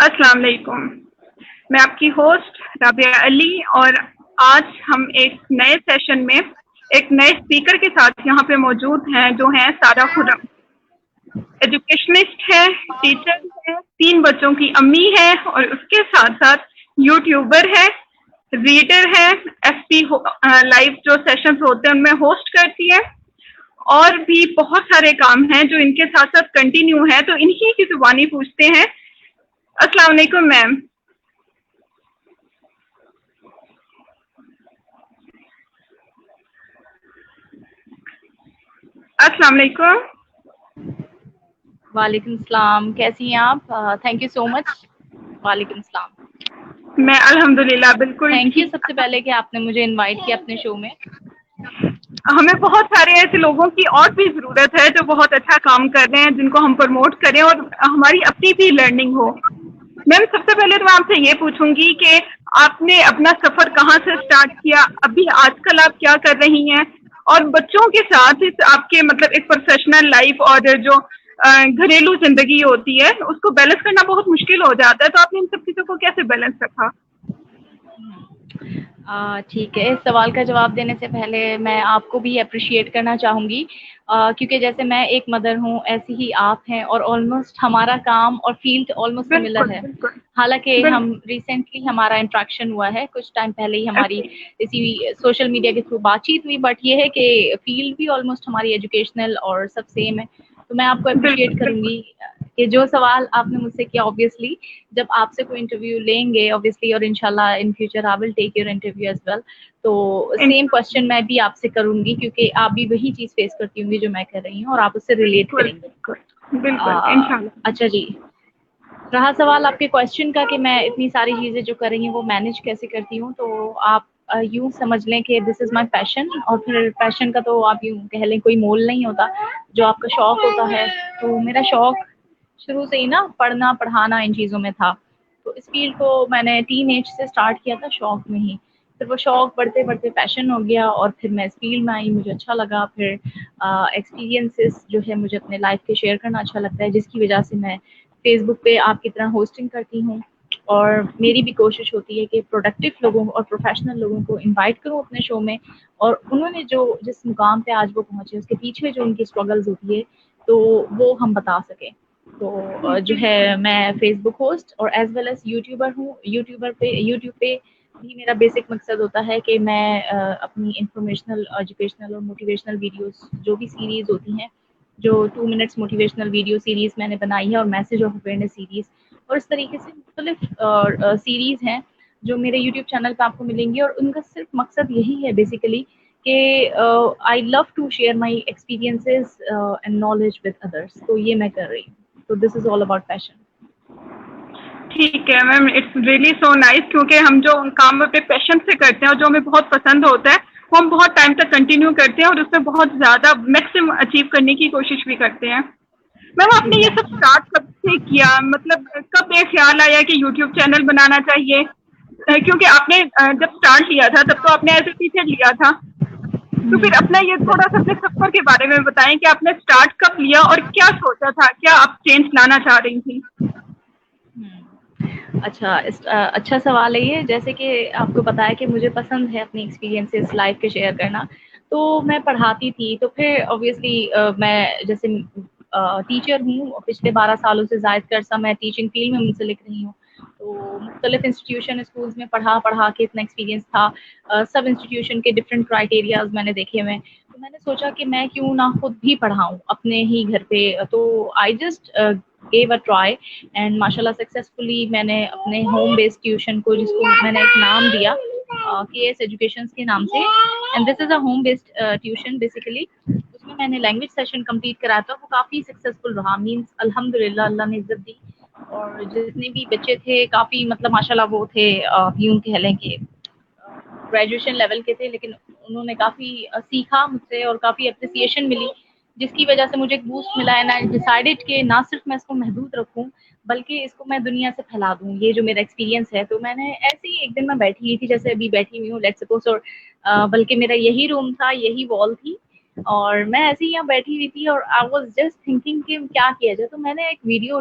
السلام علیکم. میں آپ کی ہوسٹ رابعہ علی، اور آج ہم ایک نئے سیشن میں ایک نئے اسپیکر کے ساتھ یہاں پہ موجود ہیں، جو ہیں سارہ خرم. ایجوکیشنسٹ ہے، ٹیچر ہے، 3 بچوں کی امی ہے، اور اس کے ساتھ ساتھ یوٹیوبر ہے، ریڈر ہے، ایف پی لائیو جو سیشنز ہوتے ہیں ان میں ہوسٹ کرتی ہے، اور بھی بہت سارے کام ہیں جو ان کے ساتھ ساتھ کنٹینیو ہیں. تو انہی کی زبانی پوچھتے ہیں. السلام علیکم میم. السلام علیکم. وعلیکم السلام، کیسی ہیں آپ؟ تھینک یو سو مچ. وعلیکم السلام. میں الحمدللہ بالکل تھینک یو ٹھیک. سب سے پہلے کہ آپ نے مجھے انوائٹ کیا اپنے شو میں. ہمیں بہت سارے ایسے لوگوں کی اور بھی ضرورت ہے جو بہت اچھا کام کر رہے ہیں، جن کو ہم پروموٹ کریں اور ہماری اپنی بھی لرننگ ہو. میم سب سے پہلے تو میں آپ سے یہ پوچھوں گی کہ آپ نے اپنا سفر کہاں سے اسٹارٹ کیا، ابھی آج کل آپ کیا کر رہی ہیں، اور بچوں کے ساتھ آپ کے مطلب ایک پروفیشنل لائف اور جو گھریلو زندگی ہوتی ہے اس کو بیلنس کرنا بہت مشکل ہو جاتا ہے، تو آپ نے ان سب چیزوں کو کیسے بیلنس رکھا؟ ٹھیک ہے، اس سوال کا جواب دینے سے پہلے میں آپ کو بھی اپریشیٹ کرنا چاہوں گی، کیونکہ جیسے میں ایک مدر ہوں ایسی ہی آپ ہیں، اور آلموسٹ ہمارا کام اور فیلڈ آلموسٹ سملر بالکل ہے. بالکل حالانکہ ہم بالکل. ریسنٹلی ہمارا انٹریکشن ہوا ہے، کچھ ٹائم پہلے ہی ہماری اچھا. اسی سوشل میڈیا کے تھرو بات چیت ہوئی، بٹ یہ ہے کہ فیلڈ بھی آلموسٹ ہماری ایجوکیشنل اور سب سیم ہے. تو میں آپ کو اپریشیٹ بالکل کروں بالکل. گی کہ جو سوال آپ نے مجھ سے کیا، obviously جب آپ سے کوئی انٹرویو لیں گے obviously، اور انشاءاللہ in future I will take your interview as well، تو سیم کوشچن میں بھی آپ سے کروں گی، کیونکہ آپ بھی وہی چیز فیس کرتی ہوں گی جو میں کر رہی ہوں، اور آپ اس سے ریلیٹ بالکل کریں گی. بالکل بالکل انشاءاللہ. اچھا جی، رہا سوال آپ کے کوشچن کا کہ میں اتنی ساری چیزیں جو کر رہی ہوں وہ مینیج کیسے کرتی ہوں، تو آپ یوں سمجھ لیں کہ دس از مائی پیشن، اور پھر پیشن کا تو آپ یوں کہہ لیں کوئی مول نہیں ہوتا. جو آپ کا شوق ہوتا ہے، تو میرا شوق شروع سے ہی نا پڑھنا پڑھانا ان چیزوں میں تھا. تو اس فیلڈ کو میں نے ٹین ایج سے اسٹارٹ کیا تھا شوق میں ہی، پھر وہ شوق بڑھتے بڑھتے پیشن ہو گیا، اور پھر میں اس فیلڈ میں آئی، مجھے اچھا لگا. پھر ایکسپیرینسز جو ہے مجھے اپنے لائف کے شیئر کرنا اچھا لگتا ہے، جس کی وجہ سے میں فیس بک پہ آپ کی طرح ہوسٹنگ کرتی ہوں، اور میری بھی کوشش ہوتی ہے کہ پروڈکٹیو لوگوں اور پروفیشنل لوگوں کو انوائٹ کروں اپنے شو میں، اور انہوں نے جو جس مقام پہ آج وہ پہنچے اس کے پیچھے جو ان کی اسٹرگلز ہوتی ہے تو وہ ہم بتا سکیں. تو جو ہے میں فیس بک ہوسٹ اور ایز ویل ایز یوٹیوبر ہوں. یوٹیوب پہ بھی میرا بیسک مقصد ہوتا ہے کہ میں اپنی انفارمیشنل ایجوکیشنل اور موٹیویشنل ویڈیوز جو بھی سیریز ہوتی ہیں، جو 2 منٹس موٹیویشنل ویڈیو سیریز میں نے بنائی ہے، اور میسج آف اویئرنیس سیریز، اور اس طریقے سے مختلف سیریز ہیں جو میرے یوٹیوب چینل پہ آپ کو ملیں گی، اور ان کا صرف مقصد یہی ہے بیسیکلی کہ I love to share my experiences and knowledge with others. تو یہ میں کر رہی ہوں. تو دس از آل اباؤٹ پیشن. ٹھیک ہے میم، اٹس ریئلی سو نائس، کیونکہ ہم جو کام اپنے پیشن سے کرتے ہیں اور جو ہمیں بہت پسند ہوتا ہے وہ ہم بہت ٹائم تک کنٹینیو کرتے ہیں، اور اس میں بہت زیادہ میکسیمم اچیو کرنے کی کوشش بھی کرتے ہیں. میم آپ نے یہ سب ایگزیکٹلی. اسٹارٹ کب سے کیا، مطلب کب یہ خیال آیا کہ یوٹیوب چینل بنانا چاہیے؟ کیونکہ آپ نے جب اسٹارٹ کیا تھا تب تو آپ نے ایز اے ٹیچر لیا تھا، تو پھر اپنا یہ تھوڑا سا اپنے سفر کے بارے میں بتائیں کہ آپ نے اسٹارٹ کب لیا اور کیا سوچا تھا، کیا آپ چینج لانا چاہ رہی تھیں؟ اچھا، اچھا سوال ہے یہ. جیسے کہ آپ کو پتا ہے کہ مجھے پسند ہے اپنی ایکسپیرینسز لائف کے شیئر کرنا، تو میں پڑھاتی تھی، تو پھر اوبیسلی میں جیسے ٹیچر ہوں، پچھلے 12 سالوں سے زائد عرصہ میں ٹیچنگ فیلڈ میں منسلک رہی ہوں. تو مختلف انسٹیٹیوشن اسکولز میں پڑھا کے اتنا ایکسپیرینس تھا. سب انسٹیٹیوشن کے ڈفرینٹ کرائٹیریاز میں نے دیکھے ہوئے. تو میں نے سوچا کہ میں کیوں نہ خود بھی پڑھاؤں اپنے ہی گھر پہ. تو I just give a try, and ماشاء اللہ سکسیزفلی میں نے اپنے ہوم بیسڈ ٹیوشن کو، جس کو میں نے ایک نام دیا کے ایس ایجوکیشن کے نام سے، and this is a home based tuition basically. اس میں نے لینگویج سیشن کمپلیٹ کرایا تھا، وہ کافی سکسیزفل رہا. مینس الحمد للہ اللہ نے عزت دی، اور جتنے بھی بچے تھے کافی مطلب ماشاء اللہ وہ تھے یوں کہہ لیں کہ گریجویشن لیول کے تھے، لیکن انہوں نے کافی سیکھا مجھ سے اور کافی اپریسیشن ملی، جس کی وجہ سے مجھے ایک بوسٹ ملا. اینڈ آئی ڈیسائیڈڈ کہ نہ صرف میں اس کو محدود رکھوں بلکہ اس کو میں دنیا سے پھیلا دوں، یہ جو میرا ایکسپیرینس ہے. تو میں نے ایسے ہی ایک دن میں بیٹھی ہوئی تھی، جیسے ابھی بیٹھی ہوئی ہوں لیٹس سپوز، اور بلکہ میرا یہی روم تھا، یہی وال تھی، اور میں ایسے ہی یہاں بیٹھی ہوئی تھی، اور آئی واز جسٹ تھنکنگ کہ کیا کیا جائے. تو میں نے ایک video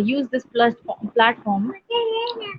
use this platform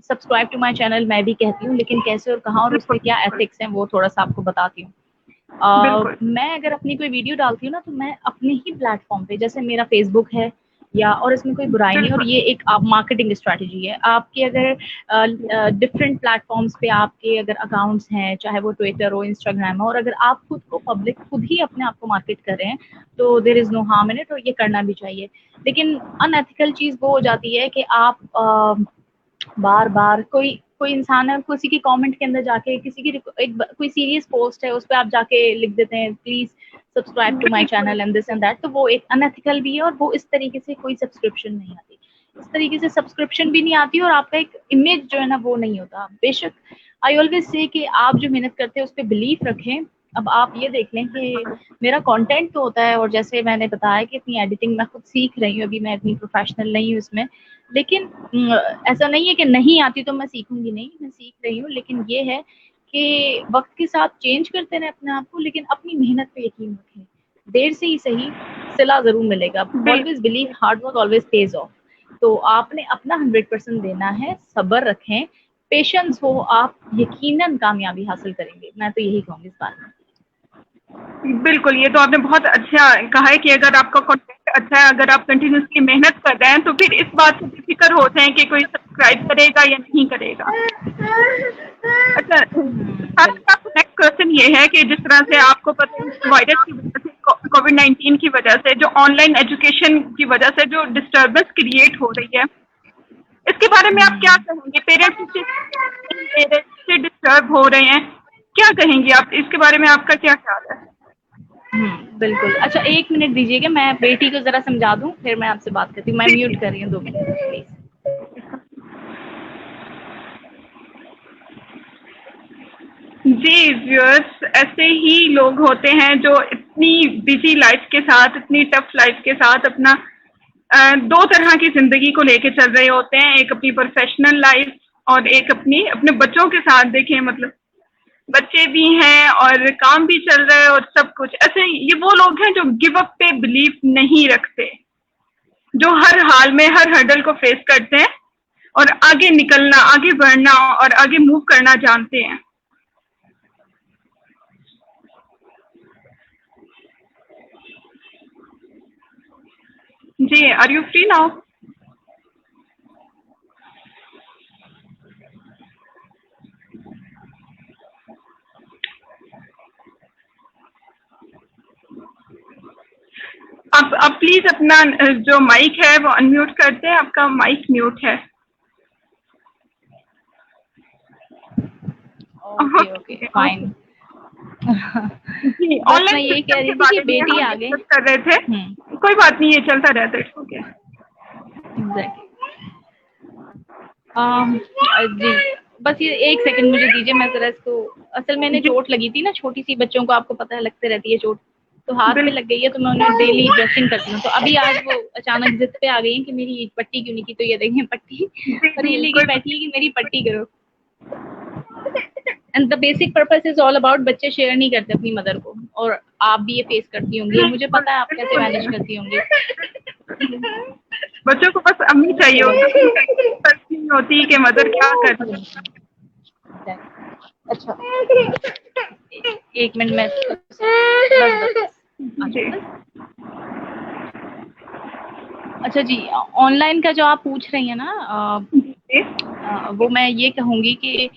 subscribe to my channel میں بھی کہتی ہوں، لیکن کیسے اور کہاں اور اس پہ کیا ایتھکس ہیں وہ تھوڑا سا آپ کو بتاتی ہوں. میں اگر اپنی کوئی ویڈیو ڈالتی ہوں نا تو میں اپنے ہی پلیٹ فارم پہ، جیسے میرا فیس بک ہے یا، اور اس میں کوئی برائی نہیں، اور یہ ایک مارکیٹنگ اسٹریٹجی ہے آپ کے. اگر ڈفرینٹ پلیٹ فارمس پہ آپ کے اگر اکاؤنٹس ہیں، چاہے وہ ٹویٹر ہو، انسٹاگرام ہو، اور اگر آپ خود کو پبلک خود ہی اپنے آپ کو مارکیٹ کر رہے ہیں تو دیر از نو ہارم ان اٹ، اور یہ کرنا بھی چاہیے. لیکن ان ایتھیکل چیز وہ ہو جاتی ہے کہ آپ بار بار کوئی انسان ہے، کسی کی کامنٹ کے اندر جا کے کسی کی کوئی سیریس پوسٹ ہے اس پہ آپ جا کے لکھ دیتے ہیں please subscribe to my channel and this and that, تو وہ ایک ان ایتھیکل بھی ہے، اور وہ اس طریقے سے کوئی سبسکرپشن نہیں آتی. اس طریقے سے سبسکرپشن بھی نہیں آتی، اور آپ کا ایک امیج جو ہے نا وہ نہیں ہوتا. بے شک آئی آلویز سے کہ آپ جو محنت کرتے ہیں اس پہ بلیف رکھیں. اب آپ یہ دیکھ لیں کہ میرا کانٹینٹ تو ہوتا ہے، اور جیسے میں نے بتایا کہ اتنی ایڈیٹنگ میں خود سیکھ رہی ہوں، ابھی میں اتنی پروفیشنل نہیں ہوں اس میں، لیکن ایسا نہیں ہے کہ نہیں آتی تو میں سیکھوں گی نہیں، میں سیکھ رہی ہوں. لیکن یہ ہے کہ وقت کے ساتھ چینج کرتے رہے اپنے آپ کو، لیکن اپنی محنت پہ یقین رکھیں. دیر سے ہی صحیح صلہ ضرور ملے گا. Always believe hard work always pays off. تو آپ نے اپنا 100% دینا ہے، صبر رکھیں، پیشنس ہو، آپ یقیناً کامیابی حاصل کریں گے. میں تو یہی کہوں گی اس بارے میں. بالکل، یہ تو آپ نے بہت اچھا کہا ہے کہ اگر آپ کا کانٹینٹ اچھا ہے، اگر آپ کنٹینیوسلی محنت کر رہے ہیں تو پھر اس بات سے بے فکر ہوتے ہیں کہ کوئی سبسکرائب کرے گا یا نہیں کرے گا. اچھا، نیکسٹ کوشچن یہ ہے کہ جس طرح سے آپ کو پتہ ہے وائرس کی وجہ سے، کووڈ-19 کی وجہ سے، جو آن لائن ایجوکیشن کی وجہ سے جو ڈسٹربنس کریٹ ہو رہی ہے، اس کے بارے میں آپ کیا کہیں گے؟ پیرنٹس سے ڈسٹرب ہو رہے ہیں، کیا کہیں گے آپ اس کے بارے میں؟ آپ کا کیا خیال ہے؟ بالکل. اچھا 1 منٹ دیجیے گا، میں بیٹی کو ذرا سمجھا دوں، پھر میں آپ سے بات کرتی ہوں. میں میوٹ کر رہی ہوں 2 منٹ پلیز. جی ویورس، ایسے ہی لوگ ہوتے ہیں جو اتنی بزی لائف کے ساتھ، اتنی ٹف لائف کے ساتھ اپنا 2 طرح کی زندگی کو لے کے چل رہے ہوتے ہیں. ایک اپنی پروفیشنل لائف اور ایک اپنے بچوں کے ساتھ. دیکھیں مطلب بچے بھی ہیں اور کام بھی چل رہا ہے اور سب کچھ ایسے. یہ وہ لوگ ہیں جو گیو اپ پہ بلیف نہیں رکھتے، جو ہر حال میں ہر ہرڈل کو فیس کرتے ہیں اور آگے نکلنا، آگے بڑھنا اور آگے موو کرنا جانتے ہیں. جی، آر یو فری ناؤ؟ آپ پلیز اپنا جو مائک ہے وہ انمیوٹ کرتے ہیں. آپ کا مائک میوٹ ہے. Okay fine. جی، آن بس میں لائن یہی کہہ سسٹم رہی کے تھی کہ بارے میں بیٹی ہم آ گئی. ڈسکس کر رہے تھے. کوئی بات نہیں، یہ چلتا رہتا ہے. اوکے. جی بس یہ 1 سیکنڈ مجھے دیجیے، میں ذرا اس کو، اصل میں نے جی چوٹ لگی تھی نا، چھوٹی سی بچوں کو آپ کو پتہ ہے لگتے رہتی ہے چوٹ، تو ہاتھ پہ بالکل. لگ گئی ہے، تو میں انہیں ڈیلی ڈریسنگ کرتی ہوں. تو ابھی آج وہ اچانک ضد پہ آ گئی ہیں کہ میری پٹی کیوں نہیں کی، تو یہ دیکھیں پٹی، اور یہ لے کے بیٹھی ہے کہ میری پٹی کرو. And the basic purpose is all about بچے شیئر نہیں کرتے اپنی مدر کو، اور آپ بھی یہ فیس کرتی ہوں گی، مجھے پتا ہے آپ کیسے مینیج کرتی ہوں گی. بچوں کو بس امی چاہیے ہوتی کہ مدر کیا کرتی. اچھا 1 منٹ میں جی اچھا جی، آن لائن کا جو آپ پوچھ رہی ہیں نا، وہ میں یہ کہوں گی کہ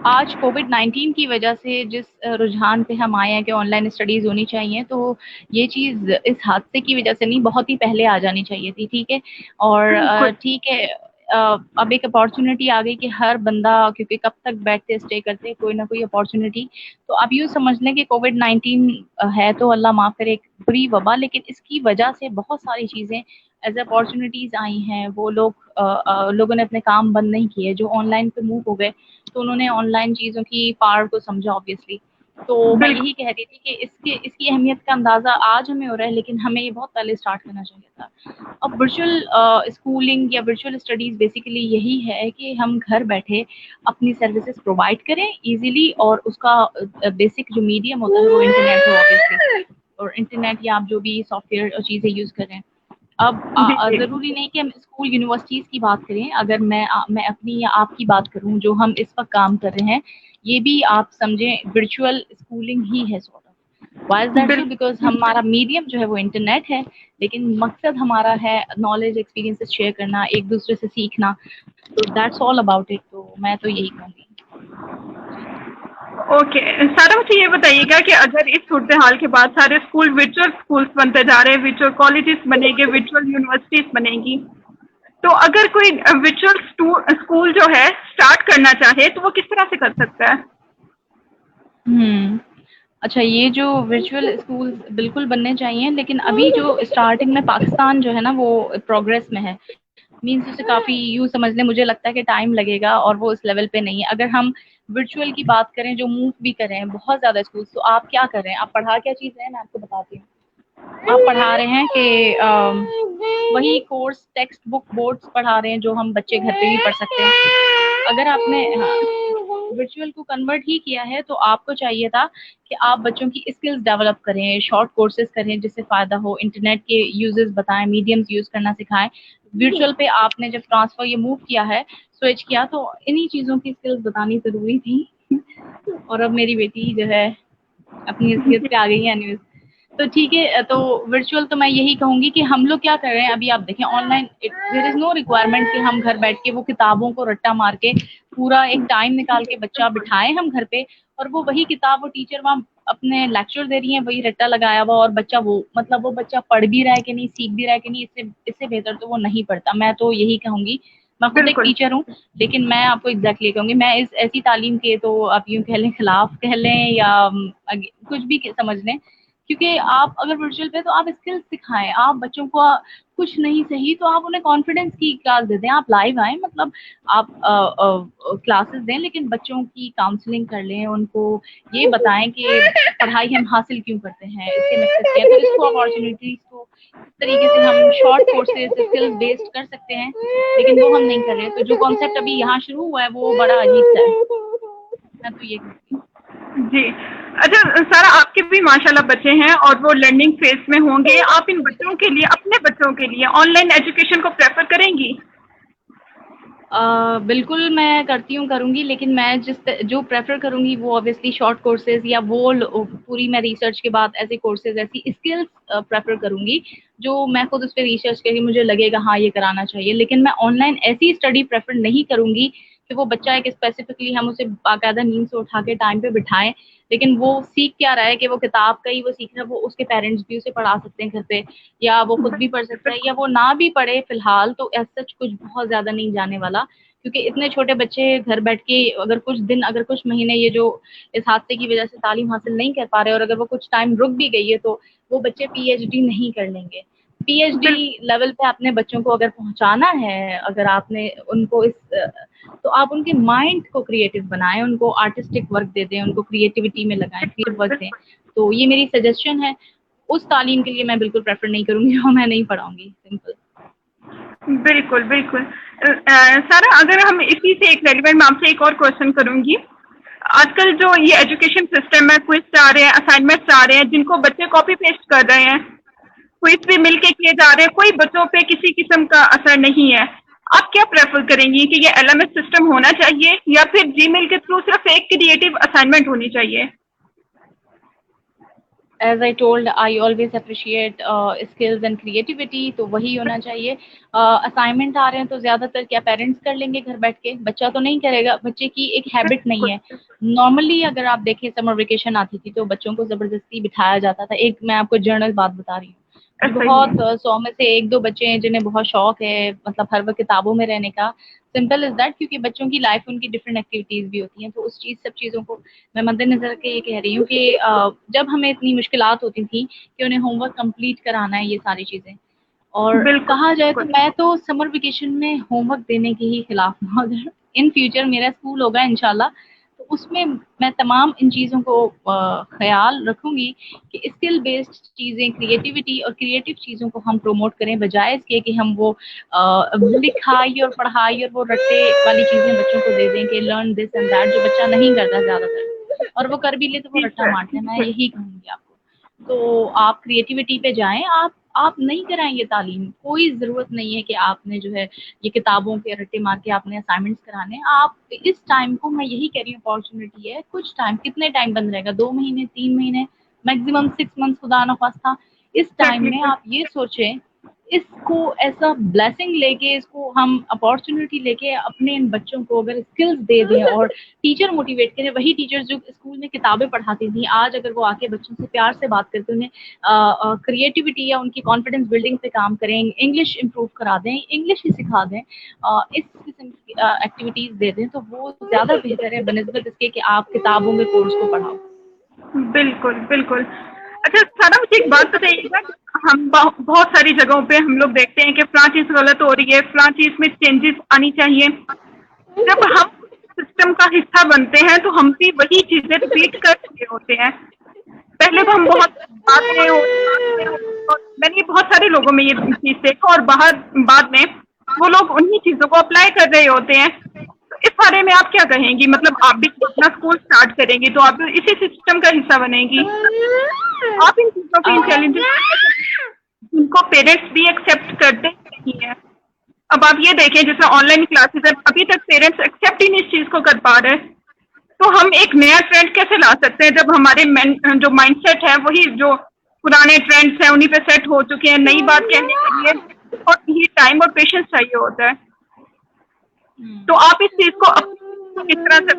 آج کووڈ-19 کی وجہ سے جس رجحان پہ ہم آئے ہیں کہ آن لائن اسٹڈیز ہونی چاہیے، تو یہ چیز اس حادثے کی وجہ سے نہیں، بہت ہی پہلے آ جانی چاہیے تھی. ٹھیک ہے، اور ٹھیک ہے اب ایک اپارچونیٹی آ گئی کہ ہر بندہ، کیونکہ کب تک بیٹھتے اسٹے کرتے، کوئی نہ کوئی اپارچونیٹی. تو اب یوں سمجھ لیں کہ کووڈ-19 ہے تو اللہ معاف کرے ایک بری وبا، لیکن اس کی وجہ سے بہت ساری چیزیں ایز اپارچونیٹیز آئی ہیں. وہ لوگوں نے اپنے کام بند نہیں کیے، جو آن لائن پہ موو ہو گئے تو انہوں نے آن لائن چیزوں کی پاور کو سمجھا آبویسلی. تو میں یہی کہہ رہی تھی کہ اس کی اہمیت کا اندازہ آج ہمیں ہو رہا ہے، لیکن ہمیں یہ بہت پہلے اسٹارٹ کرنا چاہیے تھا. اب ورچوئل اسکولنگ یا ورچوئل اسٹڈیز بیسیکلی یہی ہے کہ ہم گھر بیٹھے اپنی سروسز پرووائڈ کریں ایزیلی، اور اس کا بیسک جو میڈیم ہوتا ہے وہ انٹرنیٹ ہو آبویسلی، اور انٹرنیٹ یا آپ جو بھی سافٹ ویئر چیزیں یوز کریں. اب جی جی ضروری نہیں کہ ہم اسکول یونیورسٹیز کی بات کریں. اگر میں اپنی یا آپ کی بات کروں جو ہم اس وقت کام کر رہے ہیں, یہ بھی آپ سمجھیں ورچوئل اسکولنگ ہی ہے sort of. Why is that so? Because ہمارا میڈیم جو ہے وہ انٹرنیٹ ہے, لیکن مقصد ہمارا ہے نالج ایکسپیرینس شیئر کرنا, ایک دوسرے سے سیکھنا. تو دیٹس آل اباؤٹ اٹ. تو میں تو یہی کہوں گی. اوکے سارا, مجھے یہ بتائیے گا کہ اگر اس صورتحال کے بعد سارے اسکول ورچوئل اسکولس بنتے جا رہے ہیں, ورچوئل کالجز بنے گے, ورچوئل یونیورسٹیز بنے گی, تو اگر کوئی ورچوئل اسکول جو ہے اسٹارٹ کرنا چاہے تو وہ کس طرح سے کر سکتا ہے؟ اچھا, یہ جو ورچوئل اسکول بالکل بننے چاہیے, لیکن ابھی جو اسٹارٹنگ میں پاکستان جو ہے نا وہ پروگرس میں ہے. مینس اسے کافی یوں سمجھ لیں, مجھے لگتا ہے کہ ٹائم لگے گا اور وہ اس لیول پہ نہیں ہے. اگر ہم ورچوئل کی بات کریں جو موو بھی کریں بہت زیادہ اسکول, تو آپ کیا کر رہے ہیں, آپ پڑھا کیا چیز رہے ہیں, میں آپ کو بتاتی ہوں. آپ پڑھا رہے ہیں کہ وہی کورس ٹیکسٹ بک بورڈس پڑھا رہے ہیں جو ہم بچے گھر پہ بھی پڑھ سکتے ہیں. اگر آپ نے ورچوئل کو کنورٹ ہی کیا ہے تو آپ کو چاہیے تھا کہ آپ بچوں کی اسکلز ڈیولپ کریں, شارٹ کورسز کریں جس سے فائدہ ہو, انٹرنیٹ کے یوزز بتائیں, میڈیمز یوز کرنا سکھائیں. ورچوئل پہ آپ نے جب ٹرانسفر یہ موو کیا ہے, سوئچ کیا, تو انہی چیزوں کی اسکلز بتانی ضروری تھی. اور اب میری بیٹی جو ہے اپنی حیثیت پہ آ گئی ہے. تو ٹھیک ہے, تو ورچوئل تو میں یہی کہوں گی کہ ہم لوگ کیا کر رہے ہیں ابھی, آپ دیکھیں on line there is no requirement کہ ہم گھر بیٹھ کے وہ کتابوں کو رٹا مار کے پورا ایک ٹائم نکال کے بچہ بٹھائیں ہم گھر پہ, اور وہ وہی کتاب وہ ٹیچر وہاں اپنے لیکچر دے رہی ہیں, وہی رٹا لگایا ہوا, اور بچہ وہ مطلب وہ بچہ پڑھ بھی رہا ہے کہ نہیں, سیکھ بھی رہا ہے کہ نہیں, اس سے بہتر تو وہ نہیں پڑھتا. میں تو یہی کہوں گی, میں خود ایک بالکل ٹیچر ہوں, لیکن میں آپ کو ایگزیکٹلی کہوں گی, میں اس ایسی تعلیم کے تو آپ یوں کہہ لیں خلاف کہہ لیں یا کچھ بھی سمجھ لیں, کیونکہ آپ اگر ورچوئل پہ تو آپ اسکل سکھائیں. آپ بچوں کو کچھ نہیں صحیح تو آپ انہیں کانفیڈینس کی کلاس دے دیں, آپ لائیو آئیں, مطلب آپ کلاسز دیں, لیکن بچوں کی کاؤنسلنگ کر لیں, ان کو یہ بتائیں کہ پڑھائی ہم حاصل کیوں کرتے ہیں, اس کے مقصد کیا ہے. تو اس کو اپارچونیٹیز کو اس طریقے سے ہم شارٹ کورسز اسکل بیسڈ کر سکتے ہیں, لیکن وہ ہم نہیں کر رہے. تو جو کانسیپٹ ابھی یہاں شروع ہوا ہے وہ بڑا عجیب سا ہے. میں تو یہ کہوں گی. جی. اچھا سارا, آپ کے بھی ماشاءاللہ بچے ہیں اور وہ لرننگ فیز میں ہوں گے, آپ ان بچوں کے لیے, اپنے بچوں کے لیے آن لائن ایجوکیشن کو پریفر کریں گی؟ بالکل میں کرتی ہوں, کروں گی, لیکن میں جو پریفر کروں گی وہ اوبیسلی شارٹ کورسز یا وہ پوری میں ریسرچ کے بعد ایسے کورسز, ایسی اسکلس پریفر کروں گی جو میں خود اس پہ ریسرچ کر کے مجھے لگے گا ہاں یہ کرانا چاہیے. لیکن میں آن لائن ایسی اسٹڈی پریفر نہیں کروں گی کہ وہ بچہ ایک اسپیسیفکلی ہم اسے باقاعدہ نیند سے اٹھا کے ٹائم پہ بٹھائیں, لیکن وہ سیکھ کیا رہا ہے کہ وہ کتاب کا ہی وہ سیکھ رہا ہے, وہ اس کے پیرنٹس بھی اسے پڑھا سکتے ہیں گھر پہ, یا وہ خود بھی پڑھ سکتا ہے, یا وہ نہ بھی پڑھے فی الحال تو ایسا کچھ بہت زیادہ نہیں جانے والا. کیونکہ اتنے چھوٹے بچے گھر بیٹھ کے اگر کچھ دن, اگر کچھ مہینے یہ جو اس حادثے کی وجہ سے تعلیم حاصل نہیں کر پا رہے, اور اگر وہ کچھ ٹائم رک بھی گئی ہے تو وہ بچے پی ایچ ڈی نہیں کر لیں گے. پی ایچ ڈی لیول پہ اپنے بچوں کو اگر پہنچانا ہے, اگر آپ نے ان کو تو آپ ان کے مائنڈ کو کریٹو بنائیں, ان کو آرٹسٹک ورک دے دیں, ان کو کریٹیوٹی میں لگائیں, کریٹو ورک دیں. تو یہ میری سجیشن ہے. اس تعلیم کے لیے میں بالکل پریفر نہیں کروں گی, اور میں نہیں پڑھاؤں گی. سمپل. بالکل بالکل. سارا, اگر ہم اسی سے ایک ریلیونٹ, میں آپ سے ایک اور کوشچن کروں گی. آج کل جو یہ ایجوکیشن سسٹم ہے, کوئز آ رہے ہیں, اسائنمنٹس آ رہے ہیں جن کو بچے کاپی پیسٹ کر رہے ہیں, کوئز بھی مل کے کیے جا رہے ہیں, کوئی بچوں پہ کسی قسم کا اثر نہیں ہے. آپ کیا پریفر کریں گی کہ یہ ایل ایم ایس سسٹم ہونا چاہیے یا پھر جی میل کے تھرو صرف ایک کریٹو اسائنمنٹ ہونی چاہیے؟ As I told, I always appreciate skills and creativity, تو وہی ہونا چاہیے. اسائنمنٹ آ رہے ہیں تو زیادہ تر کیا پیرنٹس کر لیں گے گھر بیٹھ کے, بچہ تو نہیں کرے گا. بچے کی ایک ہیبٹ نہیں ہے. نارملی اگر آپ دیکھیں سمر ویکیشن آتی تھی تو بچوں کو زبردستی بٹھایا جاتا تھا. ایک میں آپ کو جنرل بات بتا رہی ہوں, جو بہت 100 میں سے 1-2 بچے ہیں جنہیں بہت شوق ہے مطلب ہر وقت کتابوں میں رہنے کا. سمپل از دیٹ, کیونکہ بچوں کی لائف ان کی ڈفرینٹ ایکٹیویٹیز بھی ہوتی ہیں, تو اس سب چیزوں کو میں مد نظر کے یہ کہہ رہی ہوں کہ جب ہمیں اتنی مشکلات ہوتی تھیں کہ انہیں ہوم ورک کمپلیٹ کرانا ہے, یہ ساری چیزیں, اور بالکل کہا جائے تو بالکل. میں تو سمر ویکیشن میں ہوم ورک دینے کے ہی خلاف ہوں. اگر ان فیوچر میرا اسکول ہوگا انشاءاللہ, تو اس میں میں تمام ان چیزوں کو خیال رکھوں گی کہ اسکل بیسڈ چیزیں, کریٹیوٹی اور کریٹو چیزوں کو ہم پروموٹ کریں, بجائے اس کے کہ ہم وہ لکھائی اور پڑھائی اور وہ رٹے والی چیزیں بچوں کو دے دیں کہ لرن دس اینڈ دیٹ, جو بچہ نہیں کرتا زیادہ تر, اور وہ کر بھی لے تو وہ ٹھیک رٹا ہے مارتے ہیں. ٹھیک میں ہے. یہی کہوں گی آپ کو. تو آپ کریٹیوٹی پہ جائیں, آپ آپ نہیں کرائیں یہ تعلیم. کوئی ضرورت نہیں ہے کہ آپ نے جو ہے یہ کتابوں کے رٹے مار کے آپ نے اسائنمنٹس کرانے. آپ اس ٹائم کو, میں یہی کہہ رہی ہوں, اپارچونیٹی ہے, کچھ ٹائم, کتنے ٹائم بند رہے گا, 2 مہینے 3 مہینے, میکسیمم 6 منتھس, خدا نخواستہ. اس ٹائم میں آپ یہ سوچیں, اس کو ایسا بلیسنگ لے کے, اس کو ہم اپارچونیٹی لے کے اپنے ان بچوں کو اگر اسکلز دے دیں, اور ٹیچر موٹیویٹ کریں, وہی ٹیچرز جو اسکول میں کتابیں پڑھاتی تھیں, آج اگر وہ آ کے بچوں سے پیار سے بات کرتے, انہیں کریٹیوٹی یا ان کی کانفیڈینس بلڈنگ پہ کام کریں, انگلش امپروو کرا دیں, انگلش ہی سکھا دیں, اس قسم کی ایکٹیویٹیز دے دیں, تو وہ زیادہ بہتر ہے بنسبت اس کے کہ آپ کتابوں میں کورس کو پڑھاؤ. بالکل بالکل. اچھا سارا, مجھے ایک بات بتائیے گا, ہم بہت ساری جگہوں پہ ہم لوگ دیکھتے ہیں کہ فلاں چیز غلط ہو رہی ہے, فلاں چیز میں چینجز آنی چاہیے. جب ہم سسٹم کا حصہ بنتے ہیں تو ہم بھی وہی چیزیں ریپیٹ کر رہے ہوتے ہیں. پہلے تو ہم بہت باتیں اور میں نے بہت سارے لوگوں میں یہ چیز دیکھا, اور باہر بعد میں وہ لوگ انہی چیزوں کو اپلائی کر رہے ہوتے ہیں. تو اس بارے میں آپ کیا کہیں گی؟ مطلب آپ بھی اپنا اسکول اسٹارٹ کریں گی تو آپ بھی اسی سسٹم کا حصہ بنیں گی. آپ ان چیزوں کو, ان چیلنجز جن کو پیرنٹس بھی ایکسیپٹ کرتے نہیں ہیں. اب آپ یہ دیکھیں جیسے آن لائن کلاسز ہے, ابھی تک پیرنٹس ایکسیپٹ ہی نہیں اس چیز کو کر پا رہے. تو ہم ایک نیا ٹرینڈ کیسے لا سکتے ہیں جب ہمارے جو مائنڈ سیٹ ہے وہی جو پرانے ٹرینڈس ہیں انہی پہ سیٹ ہو چکے ہیں. نئی بات کہنے کے لیے بہت ہی ٹائم اور پیشنس چاہیے ہوتا ہے. تو آپ اس چیز کو کس طرح سے؟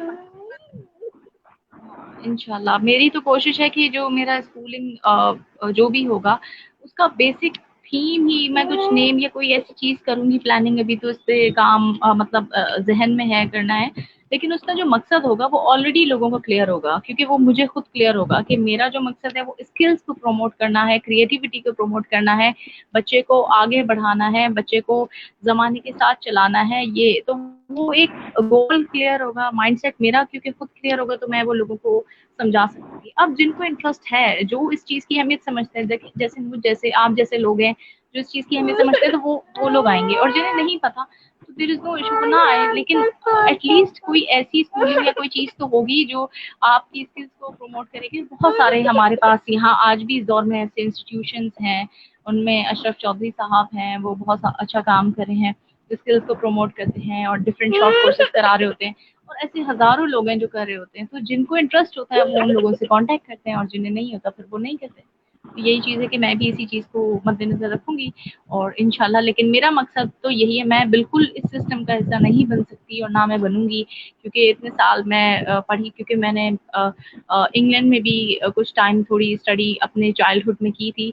انشاءاللہ میری تو کوشش ہے کہ جو میرا اسکولنگ جو بھی ہوگا اس کا بیسک تھیم ہی, میں کچھ نیم یا کوئی ایسی چیز کروں گی, پلاننگ ابھی تو اس پہ کام مطلب ذہن میں ہے, کرنا ہے, لیکن اس کا جو مقصد ہوگا وہ آلریڈی لوگوں کو کلیئر ہوگا, کیونکہ وہ مجھے خود کلیئر ہوگا کہ میرا جو مقصد ہے وہ اسکلس کو پروموٹ کرنا ہے, کریٹیوٹی کو پروموٹ کرنا ہے, بچے کو آگے بڑھانا ہے, بچے کو زمانے کے ساتھ چلانا ہے. یہ تو وہ ایک گول کلیئر ہوگا, مائنڈ سیٹ میرا کیونکہ خود کلیئر ہوگا تو میں وہ لوگوں کو سمجھا سکوں گی. اب جن کو انٹرسٹ ہے, جو اس چیز کی اہمیت سمجھتے ہیں, جیسے مجھ جیسے آپ جیسے لوگ ہیں جو اس چیز کی اہمیت سمجھتے ہیں, تو وہ لوگ آئیں گے, اور جنہیں نہیں پتا تو دیر از نو ایشو, نہ آئے. لیکن ایٹ لیسٹ کوئی ایسی اسکولنگ یا کوئی چیز تو ہوگی جو آپ کی اسکلس کو پروموٹ کرے گی. بہت سارے ہمارے پاس یہاں آج بھی اس دور میں ایسے انسٹیٹیوشنس ہیں, ان میں اشرف چودھری صاحب ہیں, وہ بہت اچھا کام کر رہے ہیں, اسکلس کو پروموٹ کرتے ہیں اور ڈفرینٹ شارٹ کورسز کرا رہے ہوتے ہیں, اور ایسے ہزاروں لوگ ہیں جو کر رہے ہوتے ہیں. تو جن کو انٹرسٹ ہوتا ہے وہ ان لوگوں سے کانٹیکٹ کرتے ہیں, اور جنہیں نہیں ہوتا پھر وہ نہیں کرتے. تو یہی چیز ہے کہ میں بھی اسی چیز کو مد نظر رکھوں گی, اور انشاءاللہ. لیکن میرا مقصد تو یہی ہے, میں بالکل اس سسٹم کا حصہ نہیں بن سکتی, اور نہ میں بنوں گی, کیونکہ اتنے سال میں پڑھی, کیونکہ میں نے انگلینڈ میں بھی کچھ ٹائم تھوڑی اسٹڈی اپنے چائلڈہڈ میں کی تھی,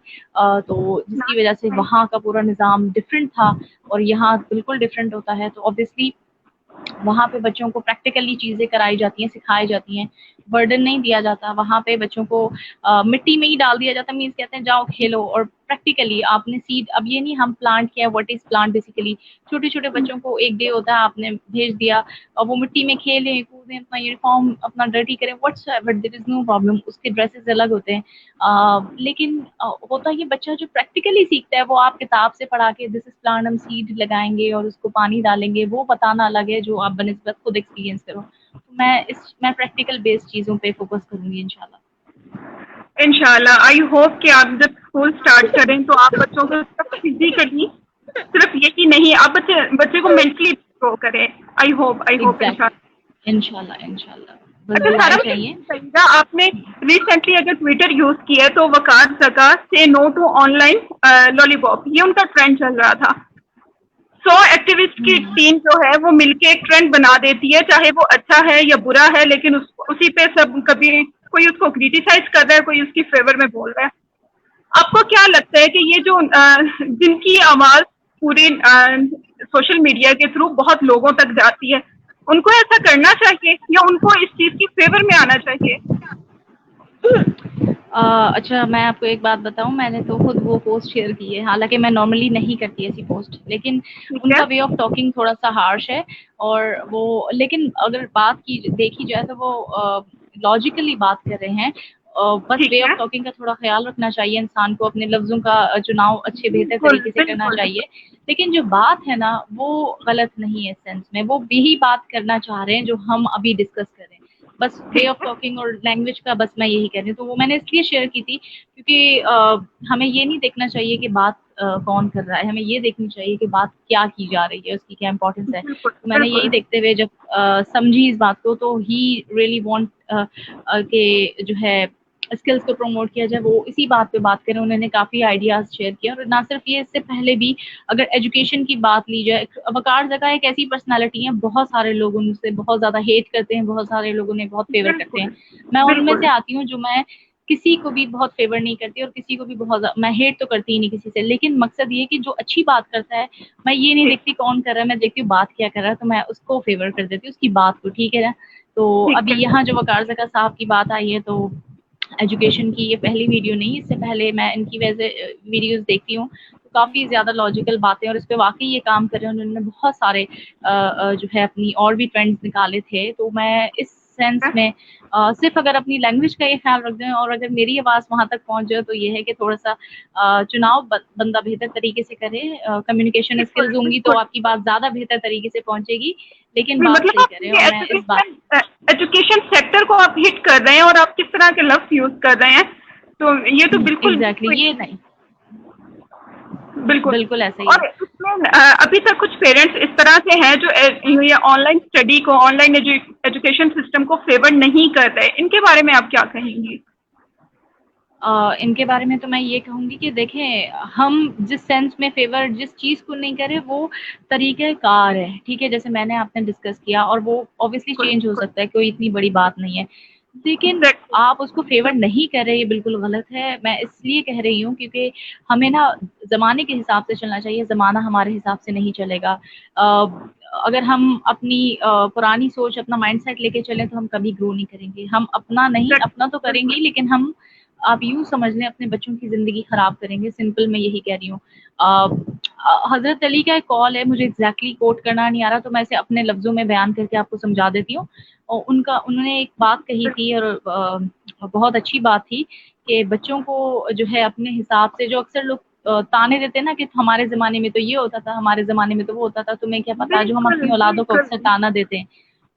تو جس کی وجہ سے وہاں کا پورا نظام ڈفرینٹ تھا, اور یہاں بالکل ڈفرینٹ ہوتا ہے. تو obviously وہاں پہ بچوں کو پریکٹیکلی چیزیں کرائی جاتی ہیں, سکھائی جاتی ہیں, برڈن نہیں دیا جاتا. وہاں پہ بچوں کو مٹی میں ہی ڈال دیا جاتا ہے, مینس کہتے ہیں جاؤ کھیلو, اور پریکٹیکلی آپ نے سیڈ, اب یہ نہیں ہم پلانٹ کیا, واٹ از پلانٹ بیسیکلی, چھوٹے چھوٹے بچوں کو ایک ڈے ہوتا ہے, آپ نے بھیج دیا, اور وہ مٹی میں کھیلیں کودیں, اپنا یونیفارم اپنا ڈرٹی کریں, واٹس ایور, دیر از نو پرابلم, اس کے ڈریسز الگ ہوتے ہیں. لیکن ہوتا یہ بچہ جو پریکٹیکلی سیکھتا ہے, وہ آپ کتاب سے پڑھا کے دس از پلانٹ, ہم سیڈ لگائیں گے اور اس کو پانی ڈالیں گے, وہ بتانا الگ ہے جو آپ بنسبت خود ایکسپیرینس کرو. میں پریکٹیکل بیسڈ چیزوں پہ فوکس کروں گی انشاءاللہ. انشاءاللہ. آئی ہوپ کہ آپ جب اسکول اسٹارٹ کریں تو آپ بچوں کو فزیکلی, صرف یہی نہیں, آپ بچے کو مینٹلی گرو کریں. آئی ہوپ انشاءاللہ. انشاءاللہ بس اچھا سارا, دعائیں مجھے چاہیے. بتائیے گا, آپ نے ریسنٹلی اگر ٹویٹر یوز کیا ہے تو وقار زکا سے نو ٹو آن لائن لالی پاپ, یہ ان کا ٹرینڈ چل رہا تھا. 100 ایکٹیوسٹ کی ٹیم جو ہے وہ مل کے ایک ٹرینڈ بنا دیتی ہے, چاہے وہ اچھا ہے یا برا ہے, لیکن اسی پہ سب, کبھی کوئی اس کو کریٹیسائز کر رہا ہے, کوئی اس کی فیور میں بول رہا ہے. آپ کو کیا لگتا ہے کہ یہ جو جن کی آواز پوری سوشل میڈیا کے تھرو بہت لوگوں تک جاتی ہے, ان کو ایسا کرنا چاہیے یا ان کو اس چیز کی فیور میں آنا چاہیے؟ اچھا میں آپ کو ایک بات بتاؤں, میں نے تو خود وہ پوسٹ شیئر کی ہے, حالانکہ میں نارملی نہیں کرتی ایسی پوسٹ, لیکن ٹھیک ان ہے. کا وے آف ٹاکنگ تھوڑا سا ہارش ہے, اور وہ, لیکن اگر بات کی دیکھی جائے تو وہ لاجیکلی بات کر رہے ہیں. بس ٹھیک وے آف ہے. ٹاکنگ کا تھوڑا خیال رکھنا چاہیے انسان کو, اپنے لفظوں کا چناؤ اچھے بہتر بالکل طریقے سے کرنا بالکل. چاہیے. لیکن جو بات ہے نا وہ غلط نہیں ہے سینس میں, وہ یہی بات کرنا چاہ رہے ہیں جو ہم ابھی ڈسکس کر رہے ہیں. بس وے آف ٹاکنگ اور لینگویج کا بس میں یہی کہہ رہی ہوں. تو وہ میں نے اس لیے شیئر کی تھی کیونکہ ہمیں یہ نہیں دیکھنا چاہیے کہ بات کون کر رہا ہے, ہمیں یہ دیکھنی چاہیے کہ بات کیا کی جا رہی ہے, اس کی کیا امپورٹینس ہے. بالکل تو میں نے یہی بالکل دیکھتے ہوئے جب سمجھی اس بات کو, تو ہی ریئلی وانٹ کہ جو ہے اسکلس کو پروموٹ کیا جائے, وہ اسی بات پہ بات کریں. انہوں نے کافی آئیڈیاز شیئر کیا, اور نہ صرف یہ, اس سے پہلے بھی اگر ایجوکیشن کی بات لی جائے, وقار زکا ایک ایسی پرسنالٹی ہے, بہت سارے لوگ ان سے بہت زیادہ ہیٹ کرتے ہیں, بہت سارے لوگ انہیں بہت فیور کرتے ہیں. بالکل میں ان میں بالکل سے آتی ہوں جو میں کسی کو بھی بہت فیور نہیں کرتی, اور کسی کو بھی بہت میں ہیٹ تو کرتی ہی نہیں کسی سے, لیکن مقصد یہ کہ جو اچھی بات کرتا ہے, میں یہ نہیں ٹھیک دیکھتی کون کر رہا ہے, میں دیکھتی ہوں بات کیا کر رہا ہے, تو میں اس کو فیور کر دیتی ہوں, اس کی بات کو. ٹھیک ہے نا. تو ٹھیک ابھی ہے. یہاں جو وقار زکا صاحب کی بات آئی ہے, تو ایجوکیشن کی یہ پہلی ویڈیو نہیں, اس سے پہلے میں ان کی ویسے ویڈیوز دیکھتی ہوں, تو کافی زیادہ لاجیکل باتیں, اور اس پہ واقعی یہ کام کر رہے ہیں. انہوں نے بہت سارے جو ہے اپنی اور بھی ٹرینڈز نکالے تھے. تو میں اس سینس میں صرف اگر اپنی لینگویج کا یہ خیال رکھ دیں, اور اگر میری آواز وہاں تک پہنچ جائے, تو یہ ہے کہ تھوڑا سا چناؤ بندہ بہتر طریقے سے کرے, کمیونیکیشن بالکل اسکلز ہوں گی تو بالکل آپ کی بات زیادہ بہتر طریقے سے پہنچے گی, لیکن بات مطلب صحیح آپ کرے. یہ اور میں اس بات ایجوکیشن سیکٹر کو آپ ہٹ کر رہے ہیں, اور آپ کس طرح کے لفظ یوز کر رہے ہیں, تو یہ تو بالکل ایگزیکٹلی یہ نہیں, بالکل. بالکل ایسا ہی ہے. اور اس میں ابھی تک کچھ پیرنٹس اس طرح سے ہیں جو یہ آن لائن اسٹڈی کو, آن لائن ایجوکیشن سسٹم کو فیور نہیں کرتے, ان کے بارے میں آپ کیا کہیں گی؟ ان کے بارے میں تو میں یہ کہوں گی کہ دیکھیں, ہم جس سینس میں فیور جس چیز کو نہیں کرے وہ طریقہ کار ہے. ٹھیک ہے, جیسے میں نے آپ نے ڈسکس کیا, اور وہ اوبیسلی چینج ہو سکتا ہے, کوئی اتنی بڑی بات نہیں ہے, لیکن ایگزیکٹلی. آپ اس کو فیور نہیں کر رہے, یہ بالکل غلط ہے. میں اس لیے کہہ رہی ہوں کیونکہ ہمیں نا زمانے کے حساب سے چلنا چاہیے, زمانہ ہمارے حساب سے نہیں چلے گا. اگر ہم اپنی پرانی سوچ, اپنا مائنڈ سیٹ لے کے چلیں, تو ہم کبھی گرو نہیں کریں گے. ہم اپنا نہیں, اپنا تو کریں بالکل گے, لیکن ہم, آپ یوں سمجھ لیں, اپنے بچوں کی زندگی خراب کریں گے. سمپل میں یہی کہہ رہی ہوں. حضرت علی کا ایک کال ہے, مجھے ایگزیکٹلی کوٹ کرنا نہیں آ رہا, تو میں اسے اپنے لفظوں میں بیان کر کے آپ کو سمجھا دیتی ہوں. اور انہوں نے ایک بات کہی تھی, اور بہت اچھی بات تھی, کہ بچوں کو جو ہے اپنے حساب سے, جو اکثر لوگ تانے دیتے ہیں نا کہ ہمارے زمانے میں تو یہ ہوتا تھا, ہمارے زمانے میں تو وہ ہوتا تھا, تمہیں کیا پتا, جو ہم بالکل اپنی اولادوں کو اکثر بالکل تانا دیتے ہیں.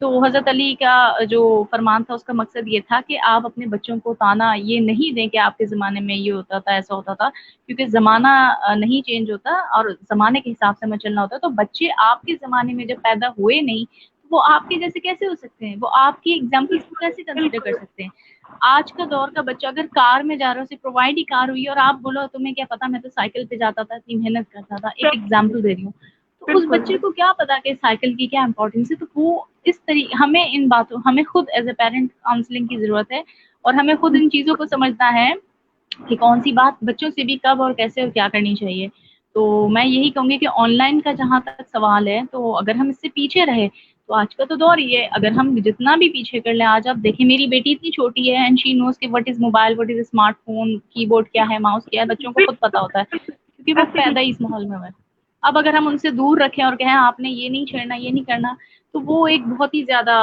تو حضرت علی کا جو فرمان تھا, اس کا مقصد یہ تھا کہ آپ اپنے بچوں کو تانا یہ نہیں دیں کہ آپ کے زمانے میں یہ ہوتا تھا, ایسا ہوتا تھا, کیونکہ زمانہ نہیں چینج ہوتا, اور زمانے کے حساب سے ہمیں چلنا ہوتا ہے. تو بچے آپ کے زمانے میں جب پیدا ہوئے نہیں, تو وہ آپ کے جیسے کیسے ہو سکتے ہیں, وہ آپ کی ایگزامپلس کو کیسے کنسیڈر کر بالکل سکتے ہیں. آج کا دور کا بچہ اگر کار میں جا رہا ہے, اسے پرووائڈ ہی کار ہوئی ہے, اور آپ بولو تمہیں کیا پتا, میں تو سائیکل پہ جاتا تھا, اتنی محنت کرتا تھا, ایک ایگزامپل دے رہی ہوں, تو اس بالکل بچے کو کیا پتا کہ سائیکل کی کیا امپورٹینس ہے. تو وہ اس طریقے, ہمیں ان باتوں, ہمیں خود ایز اے پیرنٹ کاؤنسلنگ کی ضرورت ہے, اور ہمیں خود ان چیزوں کو سمجھنا ہے کہ کون سی بات بچوں سے بھی کب اور کیسے اور کیا کرنی چاہیے. تو میں یہی کہوں گی کہ آن لائن کا جہاں تک سوال ہے, تو اگر ہم اس سے پیچھے رہے, تو آج کا تو دور ہی ہے, اگر ہم جتنا بھی پیچھے کر لیں. آج آپ دیکھیں, میری بیٹی اتنی چھوٹی ہے, اینڈ شی نوز کہ what is mobile, what is smart phone, کی بورڈ کیا ہے, ماؤس کیا ہے, بچوں کو خود پتا ہوتا ہے, کیونکہ وہ پیدا ہی اس ماحول میں ہوئے. اب اگر ہم ان سے دور رکھیں اور کہیں آپ نے یہ نہیں چھیڑنا, یہ نہیں کرنا, تو وہ ایک بہت ہی زیادہ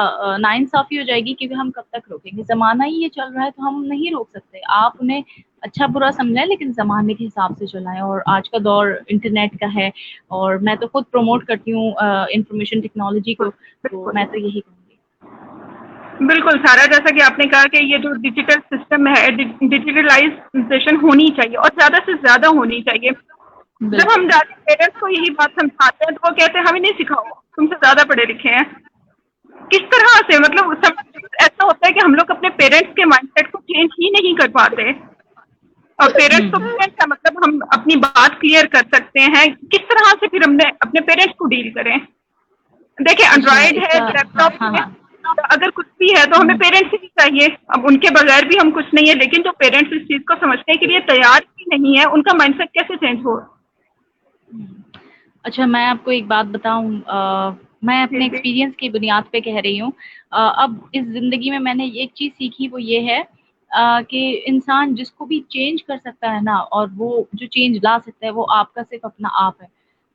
ناانصافی ہو جائے گی, کیونکہ ہم کب تک روکیں گے. زمانہ ہی یہ چل رہا ہے, تو ہم نہیں روک سکتے. آپ انہیں اچھا برا سمجھائیں, لیکن زمانے کے حساب سے چلائیں. اور آج کا دور انٹرنیٹ کا ہے, اور میں تو خود پروموٹ کرتی ہوں انفارمیشن ٹیکنالوجی کو, تو میں تو یہی کہوں گی. بالکل سارا, جیسا کہ آپ نے کہا کہ یہ جو ڈیجیٹل سسٹم ہے, ڈیجیٹلائزیشن ہونی چاہیے, اور زیادہ سے زیادہ ہونی چاہیے. جب بالکل ہم جاتے پیرنٹس کو یہی بات سمجھاتے ہیں, تو وہ کہتے ہیں ہمیں نہیں سکھاؤ, تم سے زیادہ پڑھے لکھے ہیں. کس طرح سے, مطلب ایسا ہوتا ہے کہ ہم لوگ اپنے پیرنٹس کے مائنڈ سیٹ کو چینج ہی نہیں کر پاتے, اور پیرنٹس تو پیرنٹس کا مطلب ہم اپنی بات کلیئر کر سکتے ہیں. کس طرح سے پھر ہم نے اپنے پیرنٹس کو ڈیل کریں؟ دیکھیں, اچھا, اینڈرائڈ اس ہے, کا لیپ ہاں ٹاپ ہاں ہے, ہاں اگر کچھ بھی ہے تو ہمیں پیرنٹس ہی چاہیے. اب ان کے بغیر بھی ہم کچھ نہیں ہے, لیکن جو پیرنٹس اس چیز کو سمجھنے کے لیے تیار ہی نہیں ہے, ان کا مائنڈ سیٹ کیسے چینج ہو؟ اچھا, میں آپ کو ایک بات بتاؤں, میں جی اپنے جی ایکسپیرینس کی بنیاد پہ کہہ رہی ہوں. اب اس زندگی میں نے ایک چیز سیکھی, وہ یہ ہے کہ انسان جس کو بھی چینج کر سکتا ہے نا, اور وہ جو چینج لا سکتا ہے, وہ آپ کا صرف اپنا آپ ہے.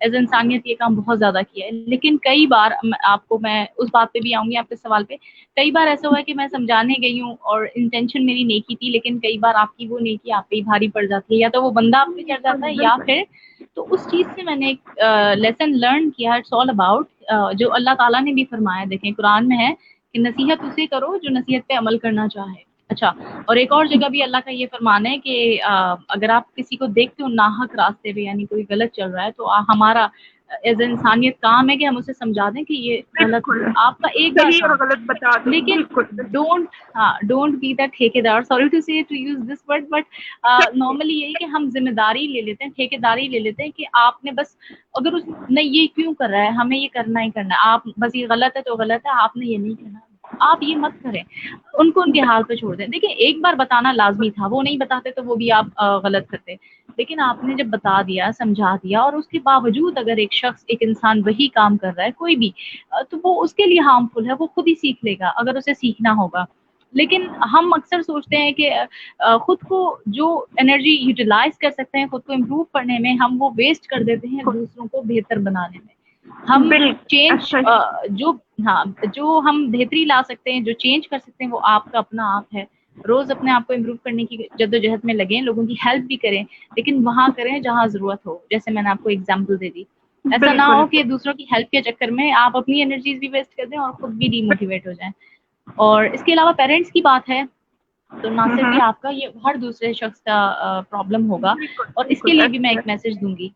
ایز انسانیت یہ کام بہت زیادہ کیا ہے. لیکن کئی بار آپ کو میں اس بات پہ بھی آؤں گی، آپ کے سوال پہ، کئی بار ایسا ہوا ہے کہ میں سمجھانے گئی ہوں اور انٹینشن میری نیکی تھی، لیکن کئی بار آپ کی وہ نیکی آپ پہ ہی بھاری پڑ جاتی ہے، یا تو وہ بندہ آپ پہ چڑھ جاتا ہے، یا پھر تو اس چیز سے میں نے ایک لیسن لرن کیا. اٹس آل اباؤٹ جو اللہ تعالیٰ نے بھی فرمایا، دیکھیں قرآن میں ہے کہ نصیحت اسے کرو جو نصیحت پہ عمل کرنا چاہے. اچھا، اور ایک اور جگہ بھی اللہ کا یہ فرمان ہے کہ اگر آپ کسی کو دیکھتے ہو ناحق راستے پہ، یعنی کوئی غلط چل رہا ہے، تو ہمارا ایز انسانیت کام ہے کہ ہم اسے سمجھا دیں کہ یہ غلط ہے. بالکل آپ کا ایک بار صحیح اور کام، غلط بتا دو. لیکن بالکل ڈونٹ بی دا ٹھیکیدار. Sorry to say to use this word, but صحیح. نارملی یہی کہ ہم ذمہ داری لے لیتے ہیں، ٹھیکیداری لے لیتے ہیں کہ آپ نے بس، اگر اس نہیں یہ کیوں کر رہا ہے، ہمیں یہ کرنا ہی کرنا ہے، آپ بس یہ غلط ہے تو غلط ہے، آپ نے یہ نہیں کرنا، آپ یہ مت کریں. ان کو ان کے حال پہ چھوڑ دیں. دیکھیں ایک بار بتانا لازمی تھا، وہ نہیں بتاتے تو وہ بھی آپ غلط کرتے، لیکن آپ نے جب بتا دیا، سمجھا دیا، اور اس کے باوجود اگر ایک شخص، ایک انسان وہی کام کر رہا ہے کوئی بھی، تو وہ اس کے لیے ہارمفل ہے، وہ خود ہی سیکھ لے گا اگر اسے سیکھنا ہوگا. لیکن ہم اکثر سوچتے ہیں کہ خود کو جو انرجی یوٹیلائز کر سکتے ہیں خود کو امپروو کرنے میں، ہم وہ ویسٹ کر دیتے ہیں دوسروں کو بہتر بنانے میں. ہم بالکل چینج صحیح. جو، ہاں، جو ہم بہتری لا سکتے ہیں، جو چینج کر سکتے ہیں، وہ آپ کا اپنا آپ ہے. روز اپنے آپ کو امپروو کرنے کی جدوجہد میں لگیں، لوگوں کی ہیلپ بھی کریں، لیکن وہاں کریں جہاں ضرورت ہو. جیسے میں نے آپ کو ایگزامپل دے دی، ایسا نہ بالکل ہو کہ دوسروں کی ہیلپ کے چکر میں آپ اپنی انرجیز بھی ویسٹ کر دیں اور خود بھی ڈی موٹیویٹ ہو جائیں. اور اس کے علاوہ پیرنٹس کی بات ہے تو نہ صرف یہ آپ کا، یہ ہر دوسرے شخص کا پرابلم ہوگا. بالکل اور اس کے بالکل لیے بھی میں ایسے ایک میسج دوں گی.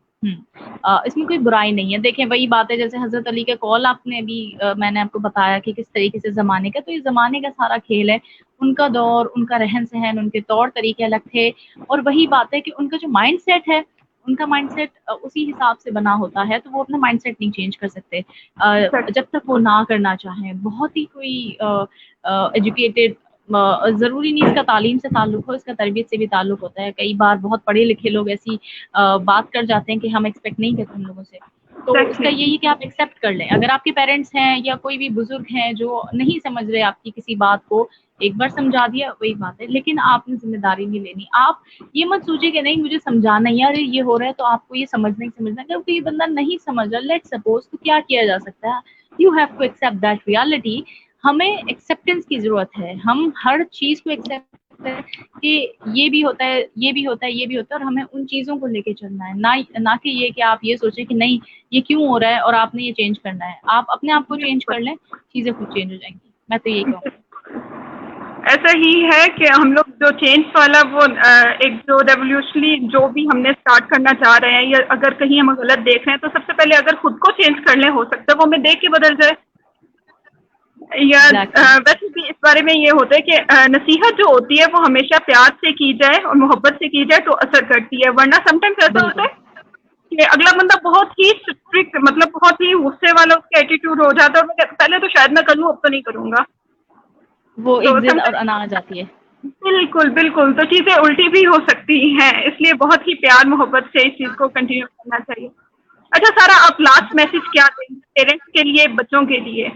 اس میں کوئی برائی نہیں ہے. دیکھیں وہی بات ہے جیسے حضرت علی کا کال آپ نے بھی، میں نے آپ کو بتایا کہ کس طریقے سے زمانے کا، تو یہ زمانے کا سارا کھیل ہے. ان کا دور، ان کا رہن سہن، ان کے طور طریقے الگ تھے، اور وہی بات ہے کہ ان کا جو مائنڈ سیٹ ہے، ان کا مائنڈ سیٹ اسی حساب سے بنا ہوتا ہے، تو وہ اپنا مائنڈ سیٹ نہیں چینج کر سکتے جب تک وہ نہ کرنا چاہیں. بہت ہی کوئی ایجوکیٹڈ، ضروری نہیں اس کا تعلیم سے تعلق ہو، اس کا تربیت سے بھی تعلق ہوتا ہے. کئی بار بہت پڑھے لکھے لوگ ایسی بات کر جاتے ہیں کہ ہم ایکسپیکٹ نہیں کرتے ان لوگوں سے. تو اس کا یہی کہ آپ ایکسیپٹ کر لیں. اگر آپ کے پیرنٹس ہیں یا کوئی بھی بزرگ ہیں جو نہیں سمجھ رہے آپ کی کسی بات کو، ایک بار سمجھا دیا وہی بات ہے، لیکن آپ نے ذمہ داری نہیں لینی. آپ یہ مت سوچے کہ نہیں مجھے سمجھانا ہے، یار یہ ہو رہا ہے تو آپ کو یہ سمجھنا ہی سمجھنا ہے. کیونکہ یہ بندہ نہیں سمجھ رہا، لیٹ سپوز، تو کیا کیا جا سکتا ہے؟ You have to accept that reality. ہمیں ایکسیپٹینس کی ضرورت ہے. ہم ہر چیز کو ایکسیپٹ کرتے ہیں کہ یہ بھی ہوتا ہے، یہ بھی ہوتا ہے، یہ بھی ہوتا ہے، اور ہمیں ان چیزوں کو لے کے چلنا ہے، نہ کہ یہ کہ آپ یہ سوچیں کہ نہیں یہ کیوں ہو رہا ہے اور آپ نے یہ چینج کرنا ہے. آپ اپنے آپ کو چینج کر لیں، چیزیں خود چینج ہو جائیں گی. میں تو یہی کہوں. ایسا ہی ہے کہ ہم لوگ جو چینج والا وہ ایک جو ریولیوشنری جو بھی ہم نے اسٹارٹ کرنا چاہ رہے ہیں، یا اگر کہیں ہم غلط دیکھ رہے ہیں، تو سب سے پہلے اگر خود کو چینج کر لیں، ہو سکتا ہے وہ ہمیں دیکھ کے بدل جائے. یا ایگزیکٹلی. ویسے بھی اس بارے میں یہ ہوتا ہے کہ نصیحت جو ہوتی ہے وہ ہمیشہ پیار سے کی جائے اور محبت سے کی جائے تو اثر کرتی ہے. ورنہ سم ٹائمس ایسا ہوتا بالکل ہے کہ اگلا بندہ بہت ہی اسٹرکٹ، مطلب بہت ہی غصے والا اس کا ایٹیٹیوڈ ہو جاتا ہے، اور پہلے تو شاید میں کر لوں، اب تو نہیں کروں گا. وہ تو ایک ضد اور سمٹائمس انا آ جاتی ہے. بالکل بالکل، تو چیزیں الٹی بھی ہو سکتی ہیں، اس لیے بہت ہی پیار محبت سے اس چیز کو کنٹینیو کرنا چاہیے. اچھا سارا، آپ لاسٹ میسج کیا دیں گے پیرنٹس کے لیے، بچوں کے لیے؟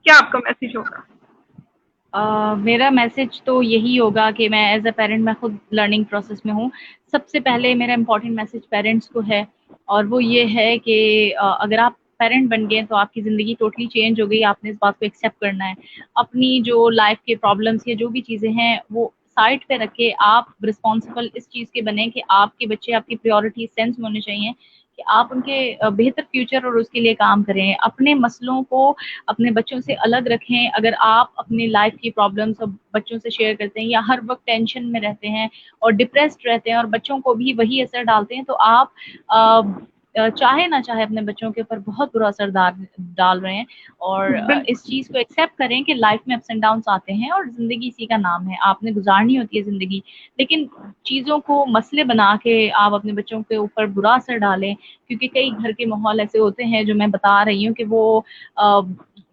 کیا آپ کا میسج ہوگا؟ میرا میسج تو یہی ہوگا کہ میں ایز اے پیرنٹ، میں خود لرننگ پروسیس میں ہوں. سب سے پہلے میرا امپورٹنٹ میسج پیرنٹس کو ہے، اور وہ یہ ہے کہ اگر آپ پیرنٹ بن گئے تو آپ کی زندگی ٹوٹلی چینج ہو گئی. آپ نے اس بات کو ایکسیپٹ کرنا ہے. اپنی جو لائف کے پرابلمس یا جو بھی چیزیں ہیں وہ سائڈ پہ رکھ کے آپ رسپانسبل اس چیز کے بنیں کہ آپ کے بچے آپ کی پریورٹی سینس ہونے چاہیے، کہ آپ ان کے بہتر فیوچر اور اس کے لیے کام کریں. اپنے مسئلوں کو اپنے بچوں سے الگ رکھیں. اگر آپ اپنی لائف کی پرابلمس بچوں سے شیئر کرتے ہیں، یا ہر وقت ٹینشن میں رہتے ہیں اور ڈپریسڈ رہتے ہیں اور بچوں کو بھی وہی اثر ڈالتے ہیں، تو آپ چاہے نہ چاہے اپنے بچوں کے اوپر بہت برا اثر ڈال رہے ہیں. اور اس بالکل چیز کو ایکسیپٹ کریں کہ لائف میں اپس اینڈ ڈاؤنس آتے ہیں، اور زندگی اسی کا نام ہے، آپ نے گزارنی ہوتی ہے زندگی. لیکن چیزوں کو مسئلے بنا کے آپ اپنے بچوں کے اوپر برا اثر ڈالیں، کیونکہ کئی گھر کے ماحول ایسے ہوتے ہیں جو میں بتا رہی ہوں کہ وہ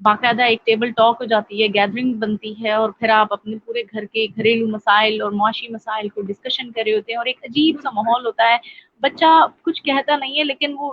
باقاعدہ ایک ٹیبل ٹاک ہو جاتی ہے، گیدرنگ بنتی ہے، اور پھر آپ اپنے پورے گھر کے گھریلو مسائل اور معاشی مسائل کو ڈسکشن کر رہے ہوتے ہیں، اور ایک عجیب سا ماحول ہوتا ہے. بچہ کچھ کہتا نہیں ہے لیکن وہ